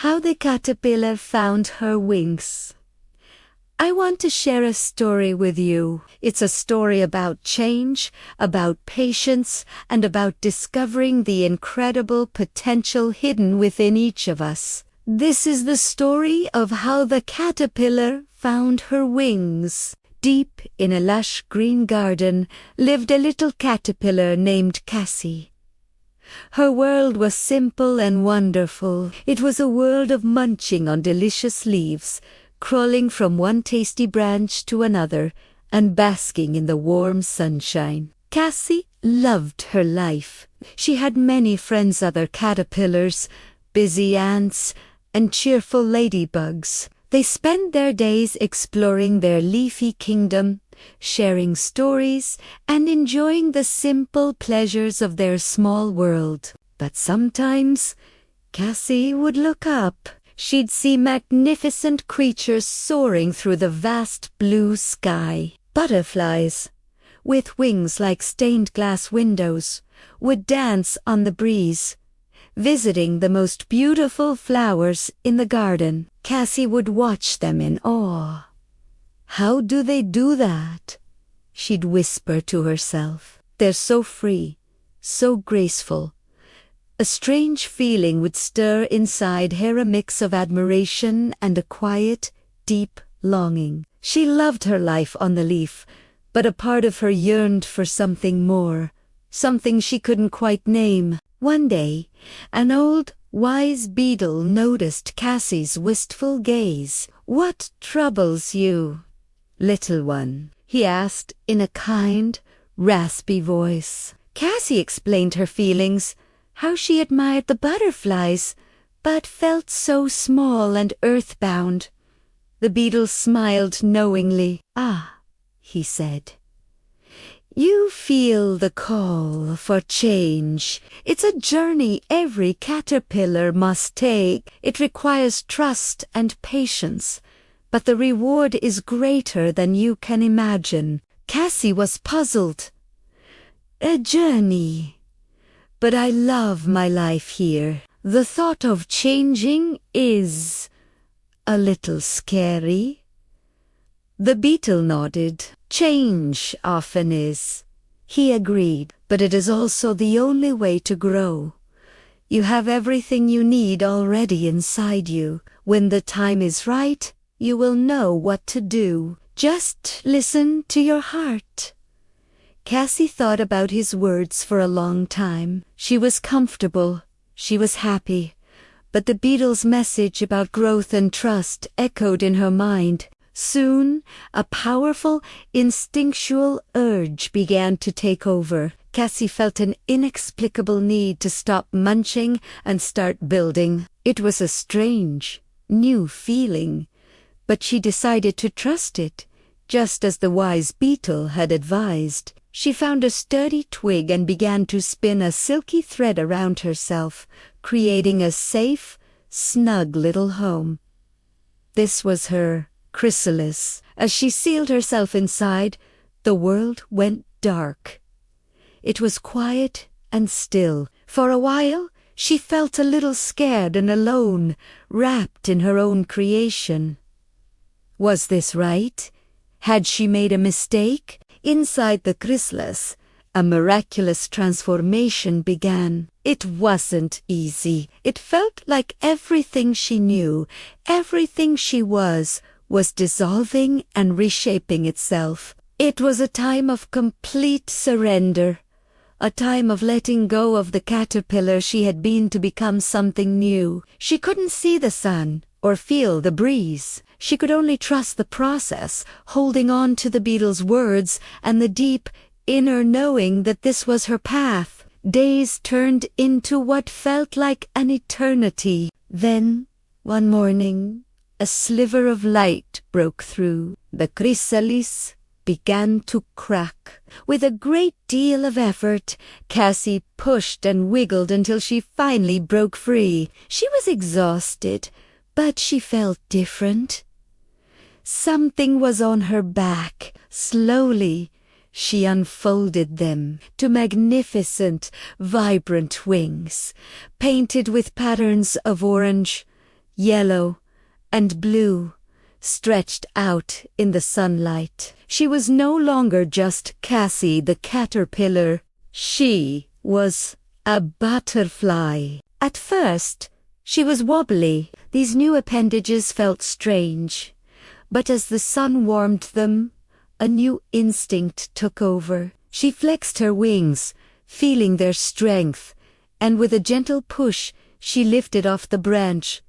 How the Caterpillar Found Her Wings. I want to share a story with you. It's a story about change, about patience, and about discovering the incredible potential hidden within each of us. This is the story of how the caterpillar found her wings. Deep in a lush green garden lived a little caterpillar named Cassie. Her world was simple and wonderful. It was a world of munching on delicious leaves, crawling from one tasty branch to another, and basking in the warm sunshine. Cassie loved her life. She had many friends, other caterpillars, busy ants, and cheerful ladybugs. They spent their days exploring their leafy kingdom, sharing stories, and enjoying the simple pleasures of their small world. But sometimes Cassie would look up. She'd see magnificent creatures soaring through the vast blue sky. Butterflies, with wings like stained glass windows, would dance on the breeze, visiting the most beautiful flowers in the garden. Cassie would watch them in awe. "How do they do that?" she'd whisper to herself. "They're so free, so graceful." A strange feeling would stir inside her, a mix of admiration and a quiet, deep longing. She loved her life on the leaf, but a part of her yearned for something more, something she couldn't quite name. One day, an old, wise beetle noticed Cassie's wistful gaze. "What troubles you, little one?" he asked in a kind, raspy voice. Cassie explained her feelings, how she admired the butterflies, but felt so small and earthbound. The beetle smiled knowingly. "Ah," he said, "you feel the call for change. It's a journey every caterpillar must take. It requires trust and patience, but the reward is greater than you can imagine." Cassie was puzzled. "A journey? But I love my life here. The thought of changing is a little scary." The beetle nodded. "Change often is," he agreed, "but it is also the only way to grow. You have everything you need already inside you. When the time is right, you will know what to do. Just listen to your heart." Cassie thought about his words for a long time. She was comfortable, she was happy, but the beetle's message about growth and trust echoed in her mind. Soon, a powerful, instinctual urge began to take over. Cassie felt an inexplicable need to stop munching and start building. It was a strange, new feeling, but she decided to trust it, just as the wise beetle had advised. She found a sturdy twig and began to spin a silky thread around herself, creating a safe, snug little home. This was her chrysalis. As she sealed herself inside, the world went dark. It was quiet and still. For a while, she felt a little scared and alone, wrapped in her own creation. Was this right? Had she made a mistake? Inside the chrysalis, a miraculous transformation began. It wasn't easy. It felt like everything she knew, everything she was dissolving and reshaping itself. It was a time of complete surrender, a time of letting go of the caterpillar she had been to become something new. She couldn't see the sun or feel the breeze. She could only trust the process, holding on to the beetle's words and the deep, inner knowing that this was her path. Days turned into what felt like an eternity. Then, one morning, a sliver of light broke through. The chrysalis began to crack. With a great deal of effort, Cassie pushed and wiggled until she finally broke free. She was exhausted, but she felt different. Something was on her back. Slowly, she unfolded them to magnificent, vibrant wings, painted with patterns of orange, yellow, and blue, stretched out in the sunlight. She was no longer just Cassie the caterpillar. She was a butterfly. At first, she was wobbly. These new appendages felt strange. But as the sun warmed them, a new instinct took over. She flexed her wings, feeling their strength, and with a gentle push, she lifted off the branch.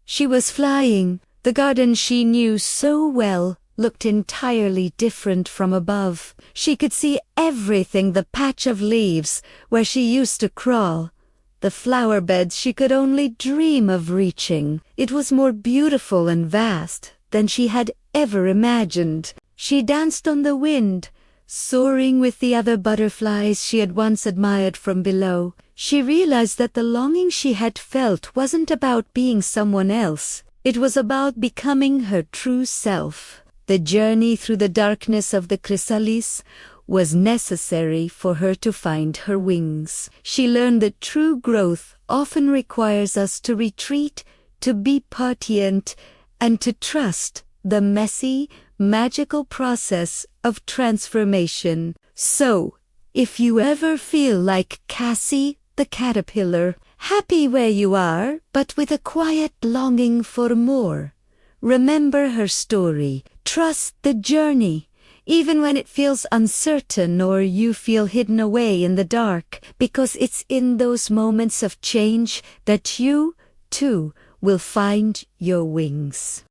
She was flying. The garden she knew so well looked entirely different from above. She could see everything, the patch of leaves where she used to crawl, the flower beds she could only dream of reaching. It was more beautiful and vast than she had ever imagined. She danced on the wind, soaring with the other butterflies she had once admired from below. She realized that the longing she had felt wasn't about being someone else. It was about becoming her true self. The journey through the darkness of the chrysalis was necessary for her to find her wings. She learned that true growth often requires us to retreat, to be patient, and to trust the messy, magical process of transformation. So, if you ever feel like Cassie the caterpillar, happy where you are, but with a quiet longing for more, remember her story. Trust the journey, even when it feels uncertain or you feel hidden away in the dark, because it's in those moments of change that you, too, will find your wings.